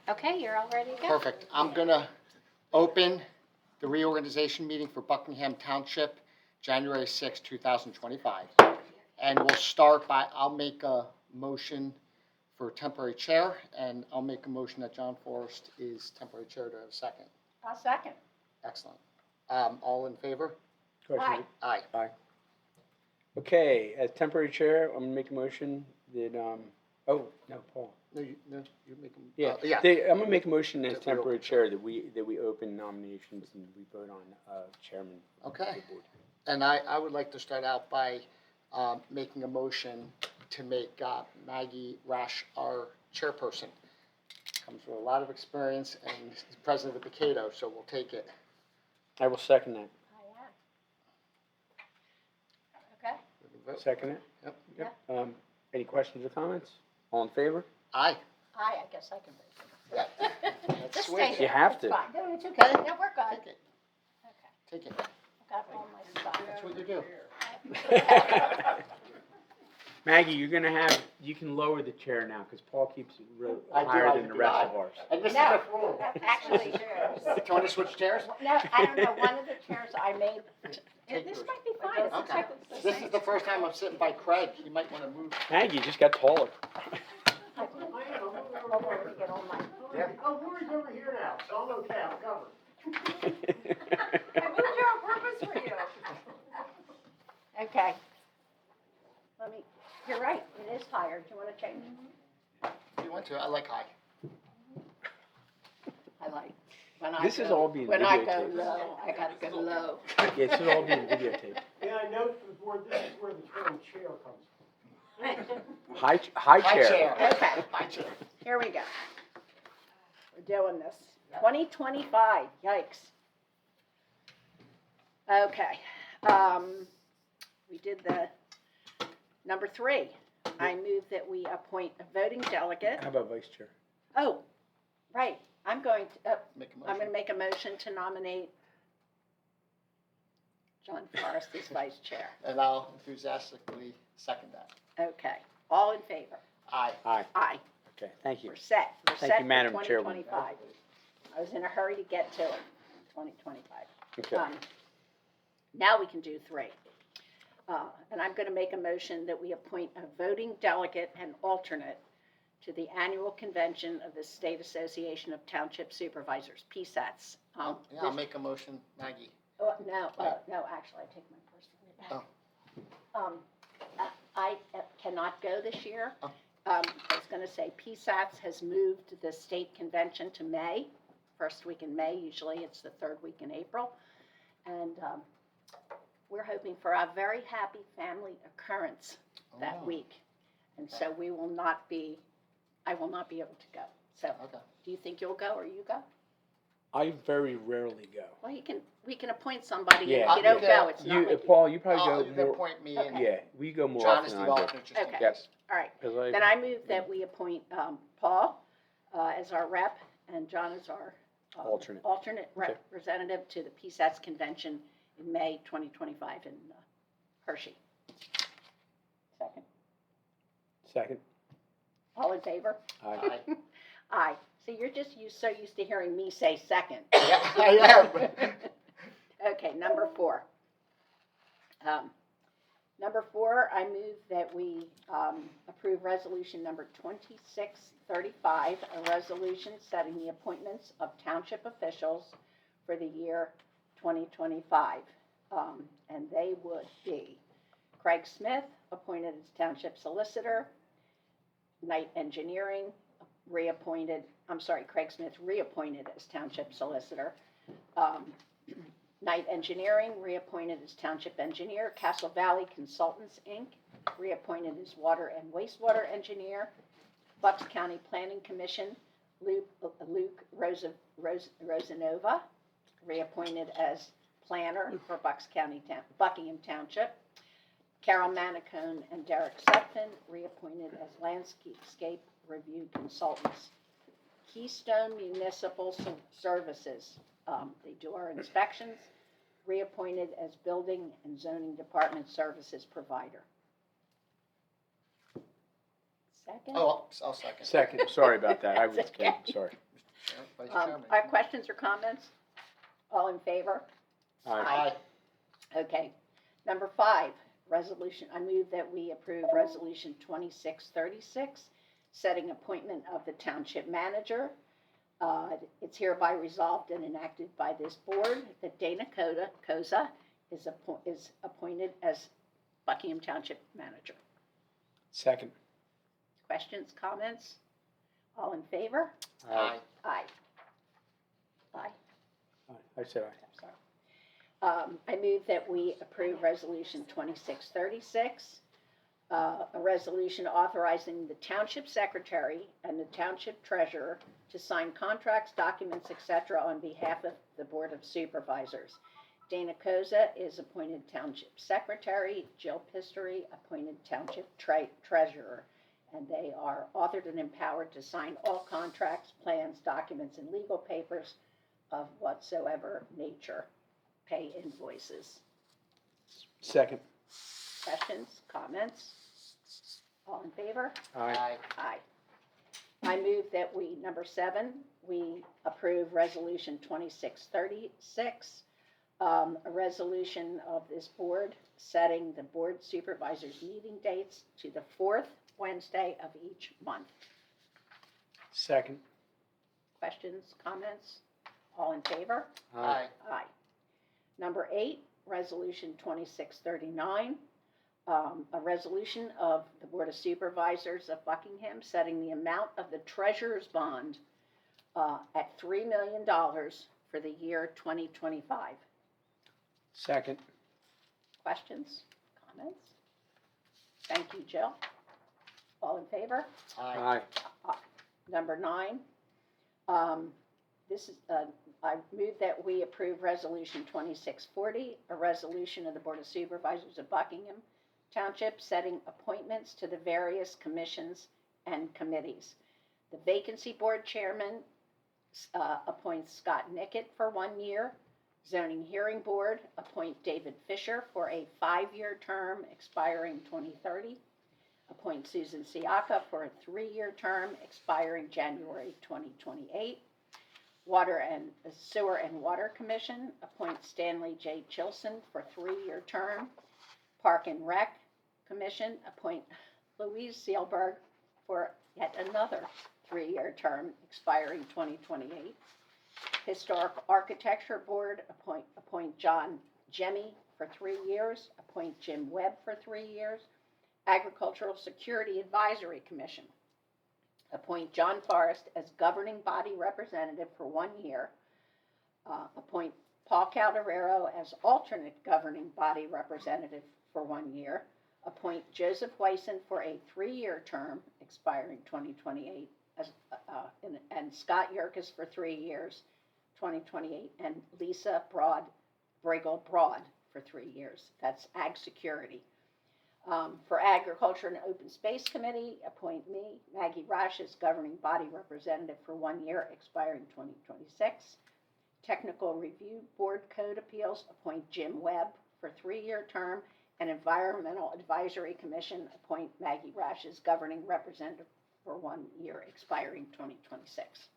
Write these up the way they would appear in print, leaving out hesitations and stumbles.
Okay, you're all ready to go? Perfect. I'm gonna open the reorganization meeting for Buckingham Township, January 6, 2025. And we'll start by, I'll make a motion for temporary chair, and I'll make a motion that John Forrest is temporary chair. Do I have a second? I'll second. Excellent. All in favor? Aye. Aye. Okay, as temporary chair, I'm gonna make a motion that, oh, no, Paul. No, you make them. Yeah, Yeah. I'm gonna make a motion as That we temporary open. chair that we open nominations and we vote on, chairman. of the Okay. board. And I would like to start out by making a motion to make Maggie Rash our chairperson. Comes with a lot of experience and is president of the Cato, so we'll take it. I will second that. Okay, We can vote. Second it? Yep. Any questions or comments? All in favor? Aye. I guess I can Yeah. vote. That's Just sweet. stay You there. have It's to. fine. No, it's okay. No, we're good. Take it. Okay, Take it. I got all my stuff. That's what you do. Maggie, you can lower the chair now, because Paul keeps it I do, higher I than do, the rest I- of ours. And this No, is the rule. actually, Do you want to switch chairs? no, I don't know, one of the chairs I made, Take this yours. might be fine. It's Okay. exactly the This same. is the first time I'm sitting by Craig. He might want to move. Maggie just got taller. Oh, where did you get all my? Yeah. Oh, Lori's over here now, so I'm okay. I'm covered. I moved here on purpose for you. Okay. You're right, it is higher. Do you want to change? If you want to, I like high. I like. When I This is go- all being When I go videotaped. low, I gotta go low. Yeah, this is all being videotaped. May I note for the board, this is where the term chair comes from. High High chair. chair. Okay. High chair. Here we go. We're doing this. 2025, yikes. Okay, we did the number 3. I move that we appoint a voting delegate. How about vice chair? Oh, right, I'm going to Make a make a motion to nominate John Forrest as vice chair. And I'll enthusiastically second that. Okay, all in favor? Aye. Aye. Aye. Okay, thank you. We're set. We're Thank set you, for Madam Chairwoman. 2025. I was in a hurry to get to it. 2025. Okay. Now we can do 3. And I'm going to make a motion that we appoint a voting delegate and alternate to the annual convention of the State Association of Township Supervisors, PSATs. Yeah, I'll make a motion, Maggie. No, actually, I take my first one back. I cannot go this year. Oh. I was going to say PSATs has moved the state convention to May, first week in May. Usually it's the 3rd week in April. And we're hoping for a very happy family occurrence that Oh, week. And so I will not be able to go. So Okay. do you think you'll go or you go? I very rarely go. Well, we can appoint somebody, and Yeah. if you don't go, it's not You, like. Paul, you probably Oh, go you more. appoint me and Okay. Yeah, we go more John is often the than I do. alternate, just in Okay. case. All right, 'Cause then I move that we appoint Paul as our rep and John as our Alternate. alternate Okay. representative to the PSATS convention in May 2025 in Hershey. Second. Second. All in favor? Aye. Aye. Aye. See, you're just so used to hearing me say second. Yeah, I am. Okay, number 4. Number 4, I move that we approve resolution number 2635, a resolution setting the appointments of township officials for the year 2025. And they would be Craig Smith, appointed as township solicitor, Knight Engineering, Craig Smith reappointed as township solicitor. Knight Engineering, reappointed as Township Engineer. Castle Valley Consultants, Inc., reappointed as Water and Wastewater Engineer. Bucks County Planning Commission, Luke Rosanova, reappointed as Planner for Buckingham Township. Carol Manicone and Derek Sutphin, reappointed as Landscape Review Consultants. Keystone Municipal Services, they do our inspections, reappointed as Building and Zoning Department Services Provider. Second? Oh, I'll second. Second, sorry about that. I was That's kidding, okay. sorry. Vice Chairman. Questions or comments? All in favor? Aye. Okay. Number 5, resolution, I move that we approve resolution 2636, setting appointment of the township manager. It's hereby resolved and enacted by this board that Dana Koza is appointed as Buckingham Township manager. Second. Questions, comments? All in favor? Aye. Aye. Aye. Aye. I said aye. I'm sorry. I move that we approve Resolution 2636, a resolution authorizing the Township Secretary and the Township Treasurer to sign contracts, documents, etc. on behalf of the Board of Supervisors. Dana Koza is appointed Township Secretary, Jill Pistory appointed Township Treasurer, and they are authored and empowered to sign all contracts, plans, documents, and legal papers of whatsoever nature. Pay invoices. Second. Questions, comments? All in favor? Aye. Aye. I move that we, number 7, we approve Resolution 2636, a resolution of this board setting the board supervisors' meeting dates to the 4th Wednesday of each month. Second. Questions, comments? All in favor? Aye. Aye. Number 8, Resolution 2639, a resolution of the Board of Supervisors of Buckingham setting the amount of the treasurer's bond at $3 million for the year 2025. Second. Questions, comments? Thank you, Jill. All in favor? Aye. Number 9, this is, I move that we approve Resolution 2640, a resolution of the Board of Supervisors of Buckingham Township setting appointments to the various commissions and committees. The Vacancy Board Chairman appoints Scott Nickett for 1 year. Zoning Hearing Board appoint David Fisher for a 5-year term expiring 2030. Appoint Susan Siaka for a 3-year term expiring January 2028. Water and Sewer and Water Commission appoint Stanley J. Chilson for a 3-year term. Park and Rec Commission appoint Louise Seelberg for yet another 3-year term expiring 2028. Historic Architecture Board appoint John Jemmy for 3 years. Appoint Jim Webb for 3 years. Agricultural Security Advisory Commission appoint John Forrest as governing body representative for 1 year. Appoint Paul Calderero as alternate governing body representative for 1 year. Appoint Joseph Wyson for a 3-year term expiring 2028, and Scott Yerkes for 3 years, 2028, and Lisa Bragel Broad for 3 years. That's Ag Security. For Agriculture and Open Space Committee, appoint me, Maggie Rash, as governing body representative for 1 year, expiring 2026. Technical Review Board Code Appeals, appoint Jim Webb for a 3-year term. And Environmental Advisory Commission, appoint Maggie Rash as governing representative for 1 year, expiring 2026.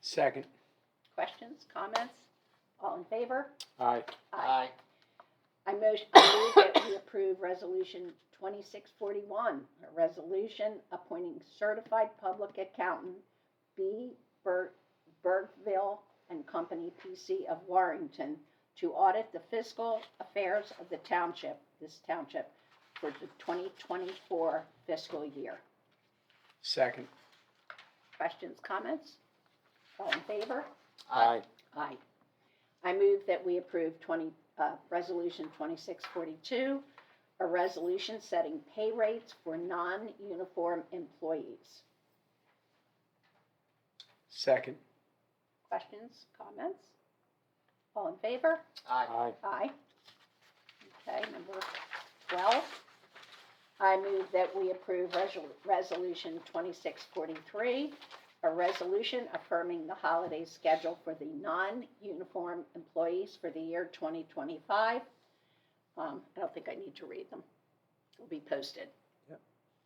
Second. Questions, comments? All in favor? Aye. Aye. I move that we approve Resolution 2641, a resolution appointing certified public accountant B. Bergville and Company, P.C. of Warrington, to audit the fiscal affairs of the township, this township, for the 2024 fiscal year. Second. Questions, comments? All in favor? Aye. Aye. I move that we approve Resolution 2642, a resolution setting pay rates for non-uniform employees. Second. Questions, comments? All in favor? Aye. Aye. Okay, number 12. I move that we approve Resolution 2643, a resolution affirming the holiday schedule for the non-uniform employees for the year 2025. I don't think I need to read them. Will be posted.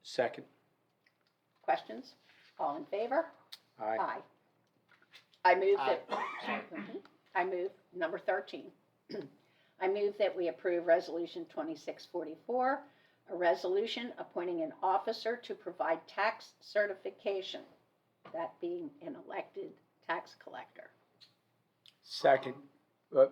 Second. Questions? All in favor? Aye. I move that, Sorry. I move, number 13. I move that we approve Resolution 2644, a resolution appointing an officer to provide tax certification, that being an elected tax collector. Second. Yeah, I know.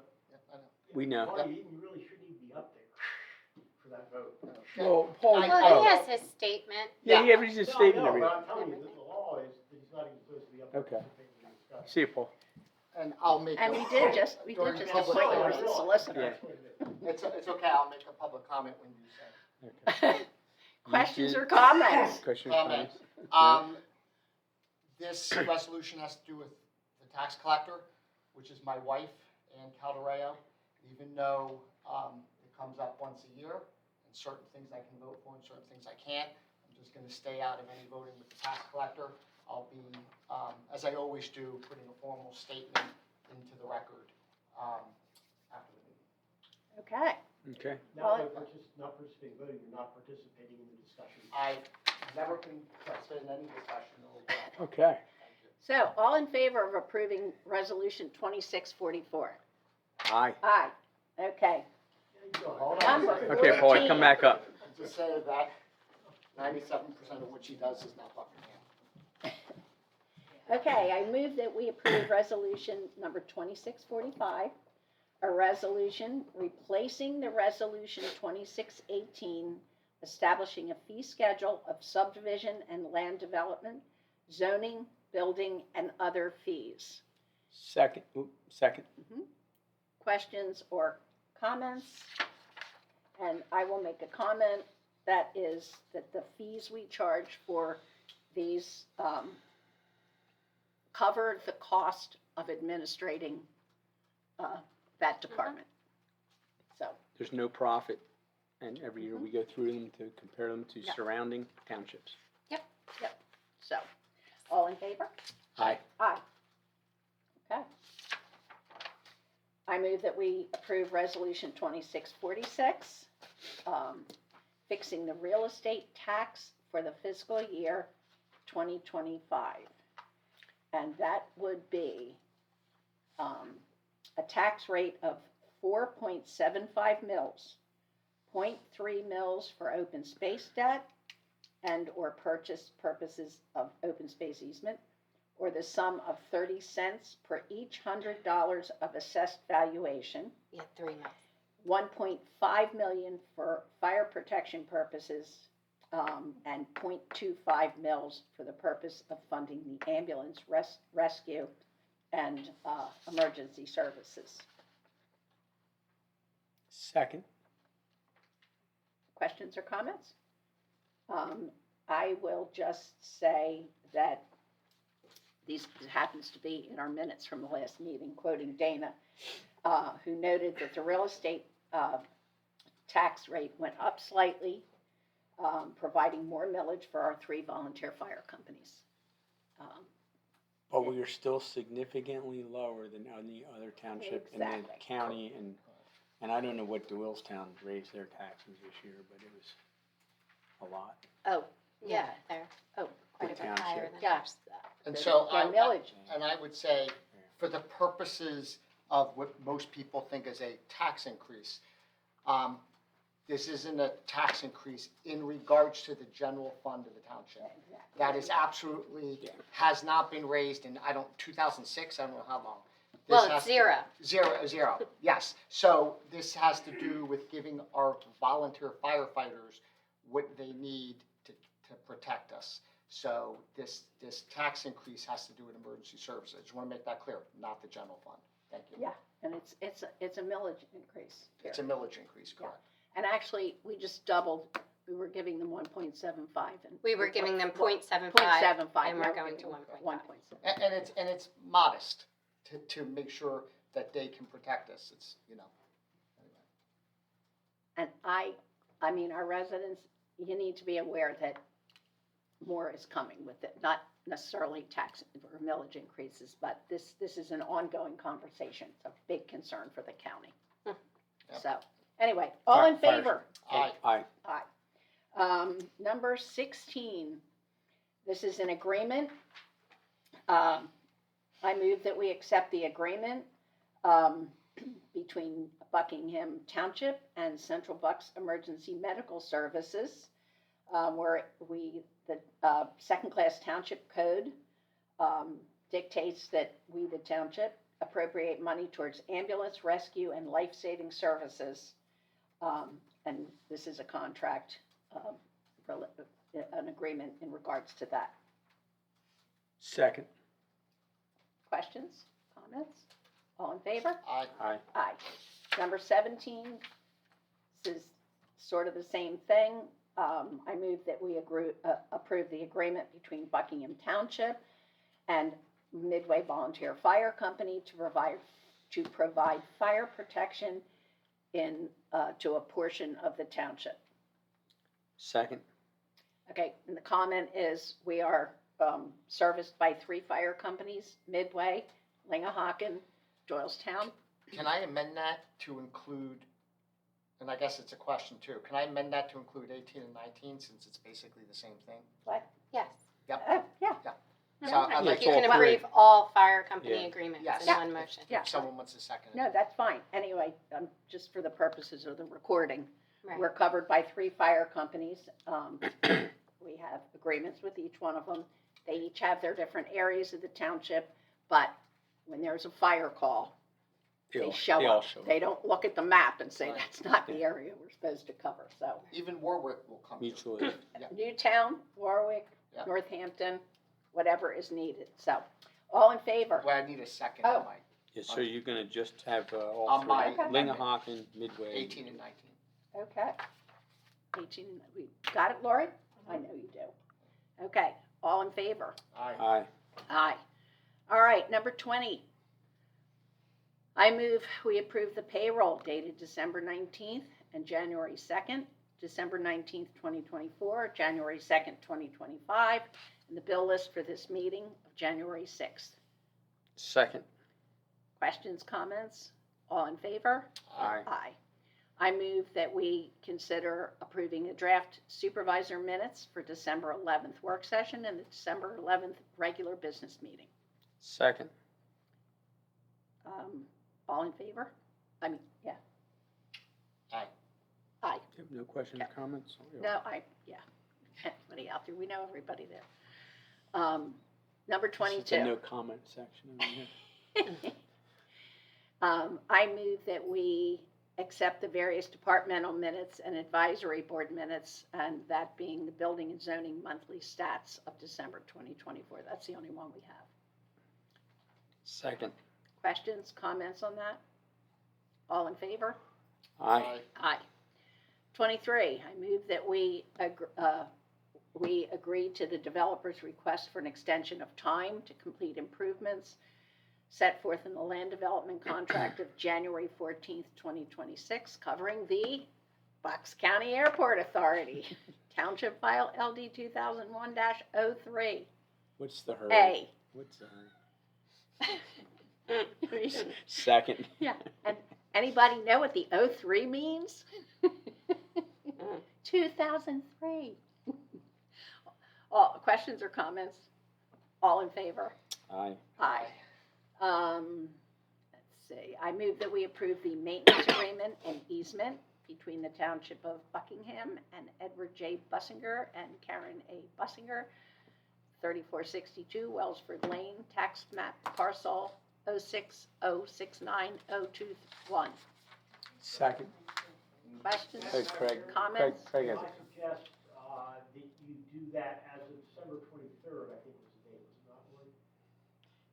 We know. Paul, you really shouldn't even be up there for that vote. Okay. Well, Paul, I- Well, he has his statement. yeah, he has his No, statement no, every but I'm telling you, that the law is that he's not even supposed to be up there Okay. participating in the discussion. See you, Paul. And I'll make. And we did just during appoint public you as comment. the solicitor. Yeah. It's okay, I'll make a public comment when you say. Okay. Questions did- or comments? Questions, Comment. comments? This resolution has to do with the tax collector, which is my wife, Ann Caldareo. Even though it comes up once a year, and certain things I can vote for and certain things I can't, I'm just going to stay out of any voting with the tax collector. I'll be, as I always do, putting a formal statement into the record after the meeting. Okay, Okay. Not participating voting, you're not participating in the discussion. I've never been participated in any discussion over. Okay. Thank you. so all in favor of approving Resolution 2644? Aye. Aye. Okay. Hold on. Number Okay, Paul, 14. come back up. Just say that 97% of what she does is not Buckingham. Okay, I move that we approve Resolution number 2645, a resolution replacing the Resolution 2618, establishing a fee schedule of subdivision and land development, zoning, building, and other fees. Second. Second. Questions or comments? And I will make a comment, that is that the fees we charge for these cover the cost of administrating that department. So, There's no profit, and every year we go through them to compare them to Yeah. surrounding townships. so, all in favor? Aye. Aye. Okay. I move that we approve Resolution 2646, fixing the real estate tax for the fiscal year 2025. And that would be a tax rate of 4.75 mils, 0.3 mils for open space debt and/or purchase purposes of open space easement, or the sum of 30 cents per each $100 of assessed valuation, Yeah, 3 months. 1.5 million for fire protection purposes, and 0.25 mils for the purpose of funding the ambulance rescue and emergency services. Second. Questions or comments? I will just say that these happens to be in our minutes from the last meeting, quoting Dana, who noted that the real estate tax rate went up slightly, providing more millage for our 3 volunteer fire companies. But we are still significantly lower than any other township in the Exactly. county, and I don't know what DeWillstown raised their taxes this year, but it was a lot. Oh, Yeah, they're quite a The bit higher township. than Yeah. ours. And their- so their millage. I would say, for the purposes of what most people think is a tax increase, this isn't a tax increase in regards to the general fund of the township. That is absolutely, has not been raised in, 2006, I don't know how long. This Well, has it's to- 0. Zero, yes. So this has to do with giving our volunteer firefighters what they need to protect us. So this tax increase has to do with emergency services. I just want to make that clear, not the general fund. Thank you. Yeah, and it's a millage increase here. It's a millage increase, correct? And actually, we just doubled, we were giving them 1.75 and. We were giving them 0.75. 0.75. and now we're going to giving 1.5. 1.7. And it's modest to make sure that they can protect us. It's, anyway. And I mean, our residents, you need to be aware that more is coming with it, not necessarily tax or millage increases, but this is an ongoing conversation. It's a big concern for the county. Hmm. Yep. So, anyway, all in Fire- favor? Aye. Aye. Aye. Number 16, this is an agreement I move that we accept the agreement between Buckingham Township and Central Bucks Emergency Medical Services, where the second-class township code dictates that we, the township, appropriate money towards ambulance, rescue, and life-saving services. And this is a contract, an agreement in regards to that. Second. Questions, comments? All in favor? Aye. Aye. Aye. Number 17, this is sort of the same thing. I move that we approve the agreement between Buckingham Township and Midway Volunteer Fire Company to provide fire protection to a portion of the township. Second. Okay, and the comment is we are serviced by 3 fire companies: Midway, Lingahawken, Doylestown. Can I amend that to include, and I guess it's a question too, can I amend that to include 18 and 19 since it's basically the same thing? Yes. Yep. Yeah, So I'd like You all can three. approve all fire company Yeah. agreements Yes. in Yeah. one motion. Yeah. if someone wants to second it. no, that's fine. Anyway, just for the purposes of the recording, Right. we're covered by 3 fire companies. We have agreements with each one of them. They each have their different areas of the township, but when there's a fire call, they show all up. They don't look at the map and say, Right. that's not the area we're supposed to cover, so. Even Warwick will come. through. Mutually. Newtown, Warwick, Yeah. Northampton, whatever is needed, so. All in favor? Well, I need a second Oh. on my Yeah, so you're gonna just have all On three, my Okay. Lingahawken, Midway. 18 and 19. Okay. 18, we got it, Lori? I know you do. Okay, all in favor? Aye. Aye. Aye. All right, number 20. I move we approve the payroll dated December 19th and January 2nd, December 19th, 2024, January 2nd, 2025, and the bill list for this meeting of January 6th. Second. Questions, comments? All in favor? Aye. Aye. I move that we consider approving the draft supervisor minutes for December 11th work session and the December 11th regular business meeting. Second. All in favor? I mean, yeah. Aye. Aye. You have no questions, Okay. comments? No, yeah. Everybody out there, we know everybody there. Number This is the 22. no comment section over here. I move that we accept the various departmental minutes and advisory board minutes, and that being the building and zoning monthly stats of December 2024. That's the only one we have. Second. Questions, comments on that? All in favor? Aye. Aye. 23, I move that we agree to the developer's request for an extension of time to complete improvements set forth in the land development contract of January 14th, 2026, covering the Bucks County Airport Authority, Township File LD 2001-03. What's the hurry? A. What's the hurry? Second. Yeah, and anybody know what the 03 means? 2003. All questions or comments? All in favor? Aye. Aye. Let's see, I move that we approve the maintenance agreement and easement between the Township of Buckingham and Edward J. Bussinger and Karen A. Bussinger, 3462 Wellsford Lane, tax map parcel 060690221. Second. Questions? Hey, Craig. Comments? Craig has I suggest that you do that as of December 23rd, I think was the date, was it not, Lori?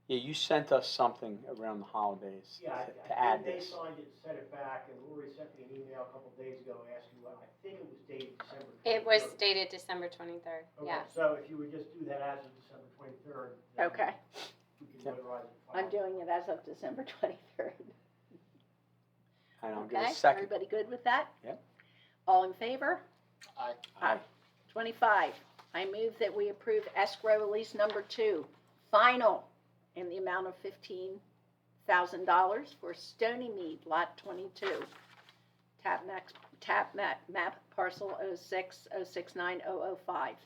Yeah, you sent us something around the holidays Yeah, to I add think they this. signed it and sent it back, and Lori sent me an email a couple days ago asking, I think it was dated December 23rd. It was dated December 23rd, Okay, yes. so if you would just do that as of December 23rd. then Okay, We can Yep. notarize it. I'm doing it as of December 23rd. And I'll give Okay, a second. everybody good with that? Yep. All in favor? Aye. Aye. 25, I move that we approve escrow release number 2, final, in the amount of $15,000 for Stony Mead, Lot 22, map parcel 060690005.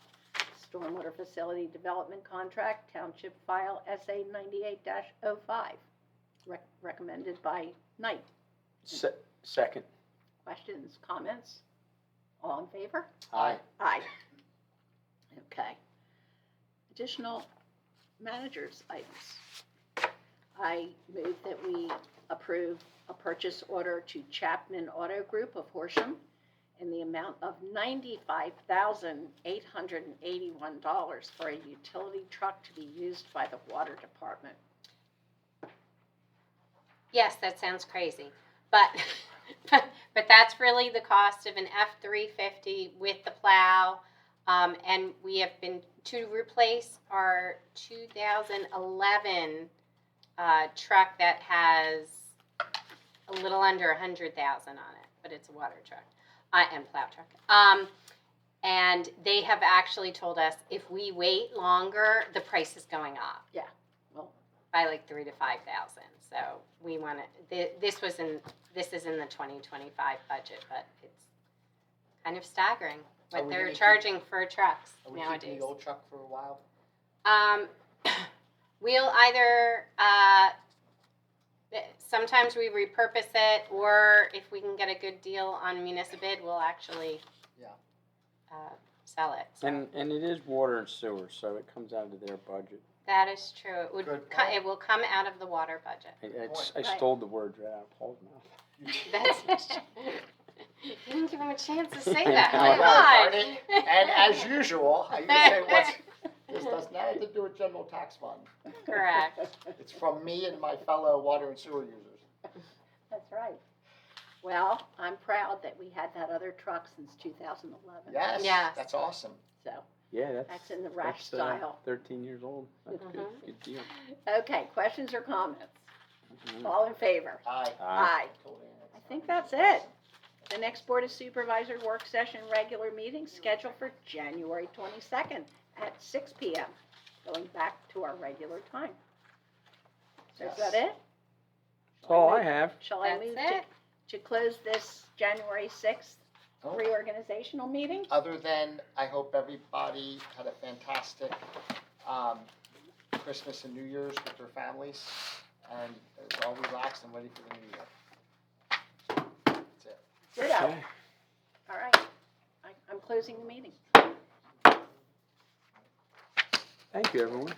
Stormwater Facility Development Contract, Township File SA 98-05. Recommended by Knight. Second. Questions, comments? All in favor? Aye. Aye. Okay. Additional managers items. I move that we approve a purchase order to Chapman Auto Group of Horsham in the amount of $95,881 for a utility truck to be used by the water department. Yes, that sounds crazy, but, but that's really the cost of an F-350 with the plow. And we have been to replace our 2011 truck that has a little under 100,000 on it, but it's a water truck and plow truck. And they have actually told us if we wait longer, the price is going up. Yeah, well, by like 3,000 to 5,000. So we want to. This is in the 2025 budget, but it's kind of staggering Are what we they're gonna keep- charging for trucks Are we keeping nowadays. the old truck for a while? We'll either sometimes we repurpose it, or if we can get a good deal on municipal bid, we'll actually sell it. So And it is water and sewer, so it comes out of their budget. that is true. It would Good point. it will come out of the water budget. I Right. stole the words right out of Paul's mouth. That's you didn't give him a chance to say I that. know, Come darn on. it. And as usual, I say this does not have to do with general tax fund. Correct. It's from me and my fellow water and sewer users. that's right. Well, I'm proud that we had that other truck since 2011. Yes, Yes. that's awesome. So, Yeah, that's in the rash that's, style. 13 years old. That's good. Mhm. Good deal. Okay, questions or comments? Mhm. All in favor? Aye. Aye. I think that's it. The next Board of Supervisor work session regular meeting scheduled for January 22nd at 6 p.m., going back to our regular time. So is that it? That's all I have. Shall I That's move it. to close this January 6th Oh. reorganizational meeting? Other than, I hope everybody had a fantastic Christmas and New Year's with their families, and is all relaxed and ready for the new year. That's it. Ditto. Okay. All right. I'm closing the meeting. Thank you, everyone.